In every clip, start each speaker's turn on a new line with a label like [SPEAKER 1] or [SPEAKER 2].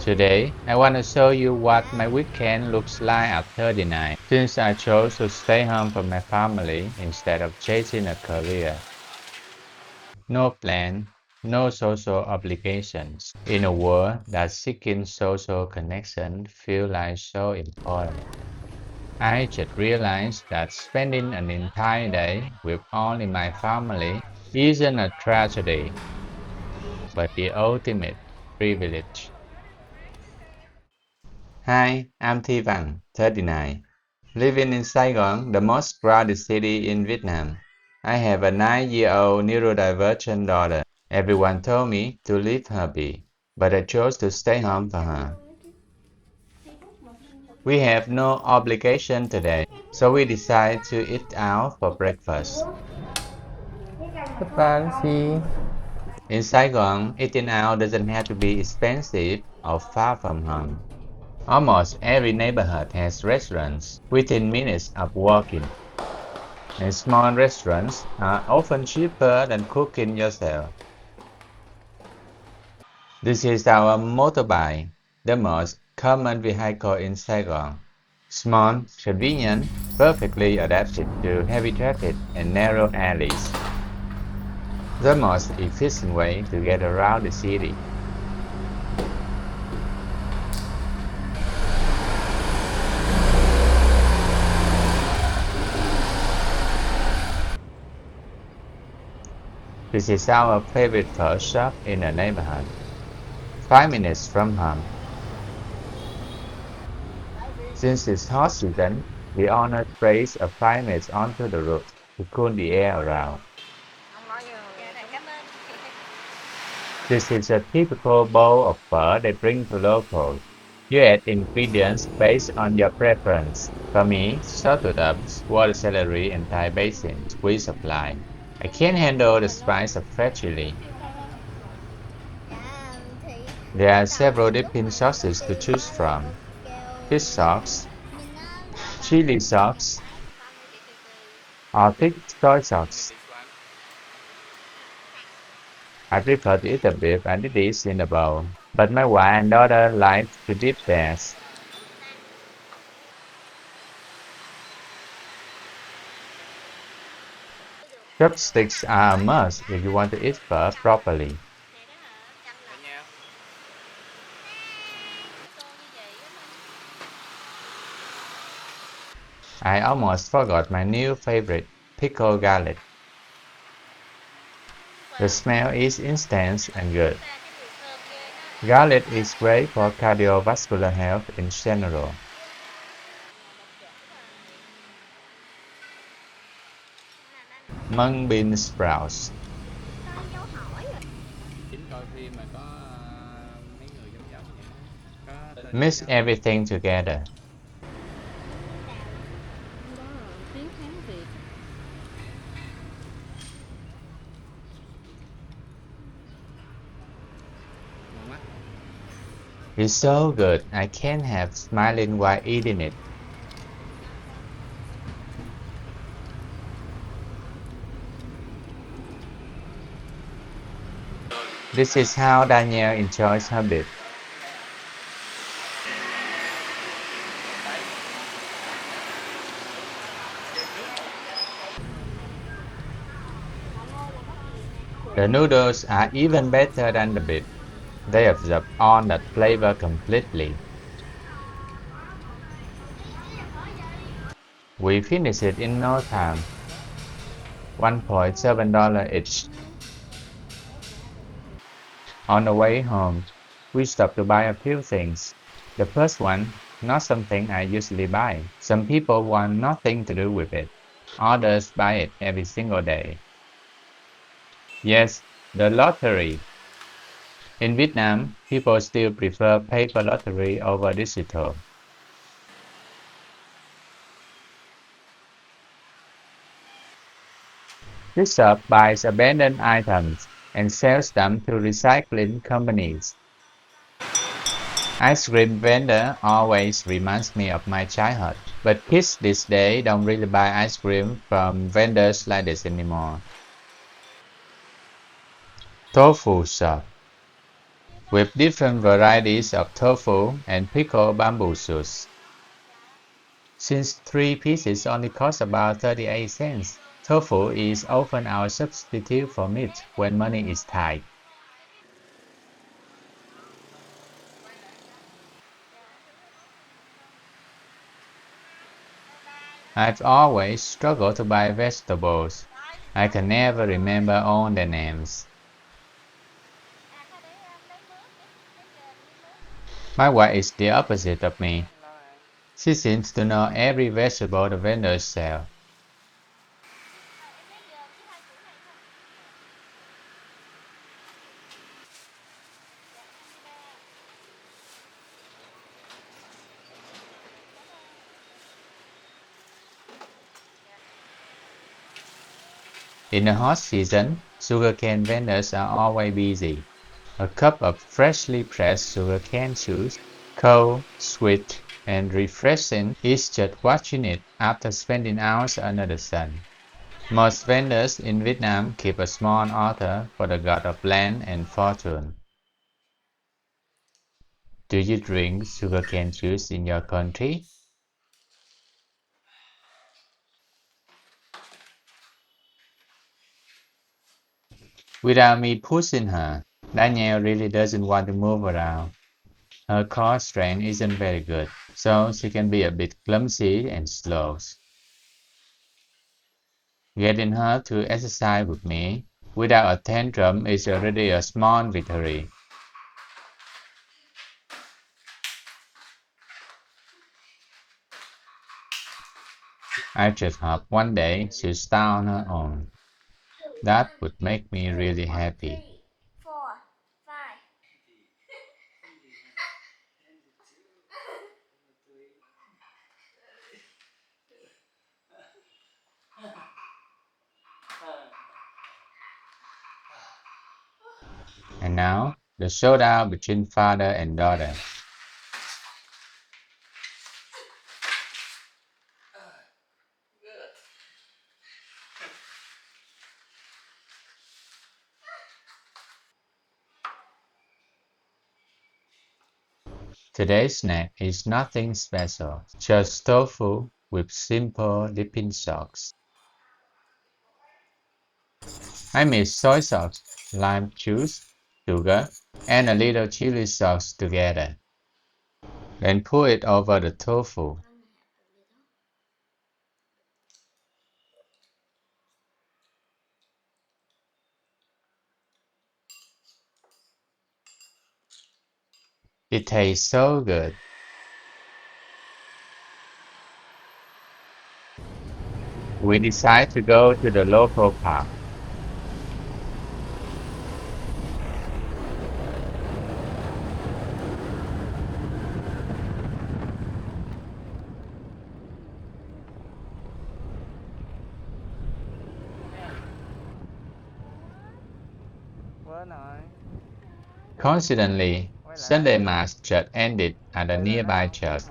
[SPEAKER 1] Today, I want to show you what my weekend looks like at 39, since I chose to stay home for my family instead of chasing a career. No plan, no social obligations. In a world that seeking social connection feels like so important. I just realized that spending an entire day with only my family isn't a tragedy, but the ultimate privilege. Hi, I'm Thivan, 39, living in Saigon, the most crowded city in Vietnam. I have a 9-year-old neurodivergent daughter. Everyone told me to leave her be, but I chose to stay home for her. We have no obligation today, so we decided to eat out for breakfast.
[SPEAKER 2] Fancy.
[SPEAKER 1] In Saigon, eating out doesn't have to be expensive or far from home. Almost every neighborhood has restaurants within minutes of walking, and small restaurants are often cheaper than cooking yourself. This is our motorbike, the most common vehicle in Saigon. Small, convenient, perfectly adapted to heavy traffic and narrow alleys. The most efficient way to get around the city. This is our favorite pho shop in the neighborhood, 5 minutes from home. Since it's hot season, the owner sprays a fire mist onto the roof to cool the air around. This is a typical bowl of pho they bring to locals. You add ingredients based on your preference. For me, salted water celery and Thai basil we supply. I can't handle the spice of fresh chili. There are several dipping sauces to choose from. Fish sauce, chili sauce, or thick soy sauce. I prefer to eat the beef and the dish in a bowl, but my wife and daughter like to dip theirs. Chopsticks are a must if you want to eat pho properly. I almost forgot my new favorite, pickled garlic. The smell is intense and good. Garlic is great for cardiovascular health in general. Mung bean sprouts. Mix everything together. It's so good, I can't help smiling while eating it. This is how Danielle enjoys her beef. The noodles are even better than the beef. They absorb all that flavor completely. We finish it in no time. $1.7 each. On the way home, we stopped to buy a few things. The first one, not something I usually buy. Some people want nothing to do with it. Others buy it every single day. Yes, the lottery. In Vietnam, people still prefer paper lottery over digital. This shop buys abandoned items and sells them to recycling companies. Ice cream vendor always reminds me of my childhood, but kids these days don't really buy ice cream from vendors like this anymore. Tofu shop. with different varieties of tofu and pickled bamboo shoots. Since 3 pieces only cost about 38 cents, tofu is often our substitute for meat when money is tight. I've always struggled to buy vegetables. I can never remember all their names. My wife is the opposite of me. She seems to know every vegetable the vendors sell. In the hot season, sugarcane vendors are always busy. A cup of freshly pressed sugarcane juice, cold, sweet, and refreshing, is just what you need after spending hours under the sun. Most vendors in Vietnam keep a small altar for the god of land and fortune. Do you drink sugarcane juice in your country? Without me pushing her, Danielle really doesn't want to move around. Her core strength isn't very good, so she can be a bit clumsy and slow. Getting her to exercise with me without a tantrum is already a small victory. I just hope one day she'll start on her own. That would make me really happy. And now, the showdown between father and daughter. Today's snack is nothing special, just tofu with simple dipping sauce. I mix soy sauce, lime juice, sugar, and a little chili sauce together. Then pour it over the tofu. It tastes so good. We decide to go to the local park. Coincidentally, Sunday Mass just ended at a nearby church.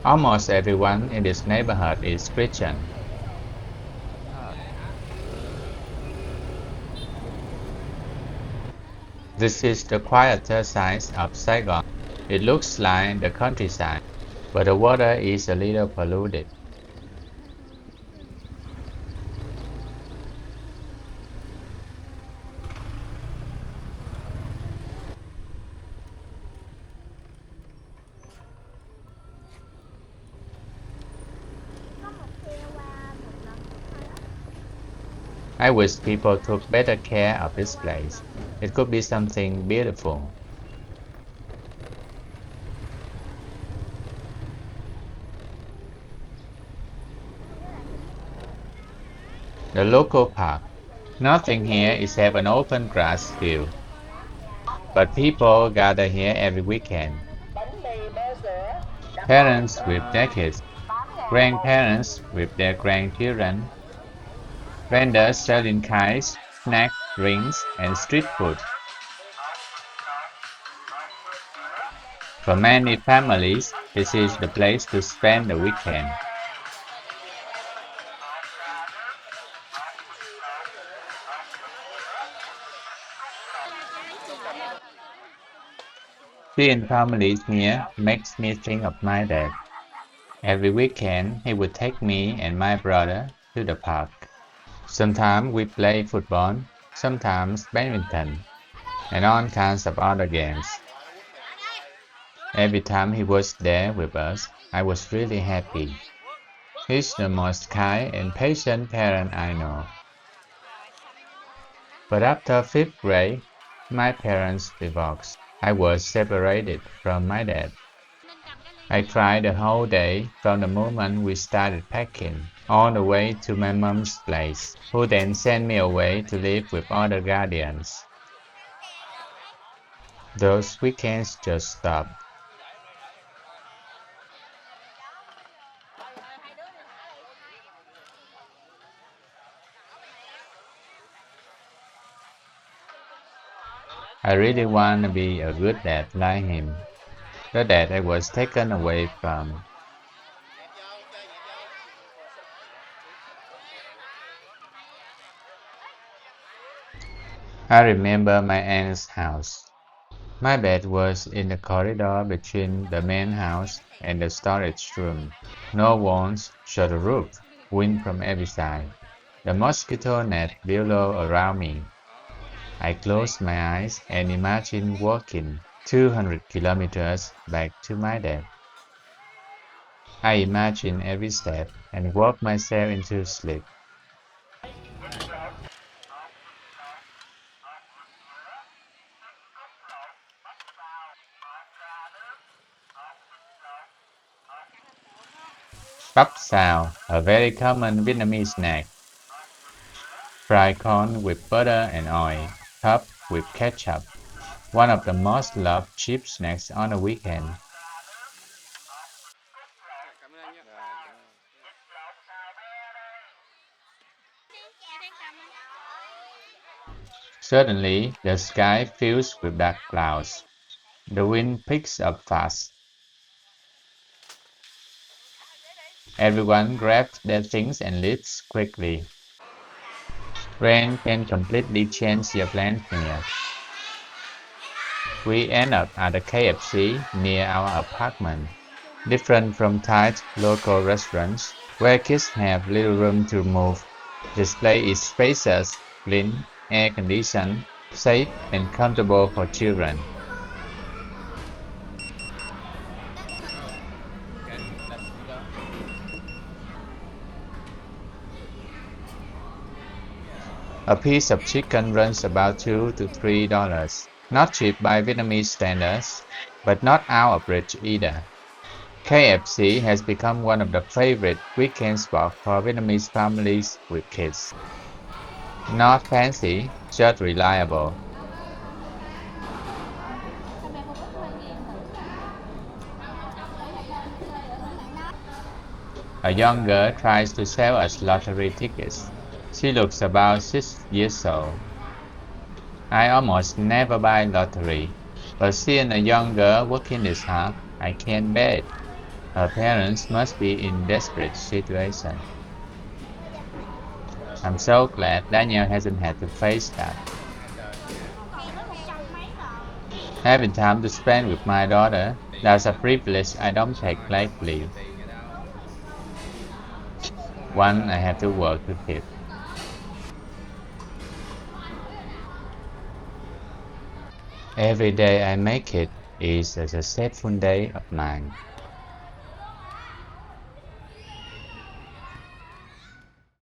[SPEAKER 1] Almost everyone in this neighborhood is Christian. This is the quieter side of Saigon. It looks like the countryside, but the water is a little polluted. I wish people took better care of this place. It could be something beautiful. The local park. Nothing here except an open grass field. But people gather here every weekend. Parents with their kids, grandparents with their grandchildren, vendors selling kites, snacks, drinks, and street food. For many families, this is the place to spend the weekend. Seeing families here makes me think of my dad. Every weekend, he would take me and my brother to the park. Sometimes we play football, sometimes badminton, and all kinds of other games. Every time he was there with us, I was really happy. He's the most kind and patient parent I know. But after fifth grade, my parents divorced. I was separated from my dad. I cried the whole day from the moment we started packing, all the way to my mom's place, who then sent me away to live with other guardians. Those weekends just stopped. I really want to be a good dad like him, the dad I was taken away from. I remember my aunt's house. My bed was in the corridor between the main house and the storage room. No walls, just a roof, wind from every side. The mosquito net billow around me. I closed my eyes and imagined walking 200 kilometers back to my dad. I imagined every step and worked myself into sleep. Bắp xào, a very common Vietnamese snack. Fried corn with butter and oil, topped with ketchup. One of the most loved cheap snacks on a weekend. Suddenly, the sky fills with dark clouds. The wind picks up fast. Everyone grabs their things and leaves quickly. Rain can completely change your plans here. We end up at a KFC near our apartment, different from Thai local restaurants where kids have little room to move. This place is spacious, clean, air-conditioned, safe, and comfortable for children. A piece of chicken runs about $2 to $3. Not cheap by Vietnamese standards, but not out of reach either. KFC has become one of the favorite weekend spots for Vietnamese families with kids. Not fancy, just reliable. A young girl tries to sell us lottery tickets. She looks about 6 years old. I almost never buy lottery, but seeing a young girl working this hard, I can't bear it. Her parents must be in desperate situation. I'm so glad Danielle hasn't had to face that. Having time to spend with my daughter, that's a privilege I don't take lightly. One I have to work to keep. Every day I make it is a successful day of mine.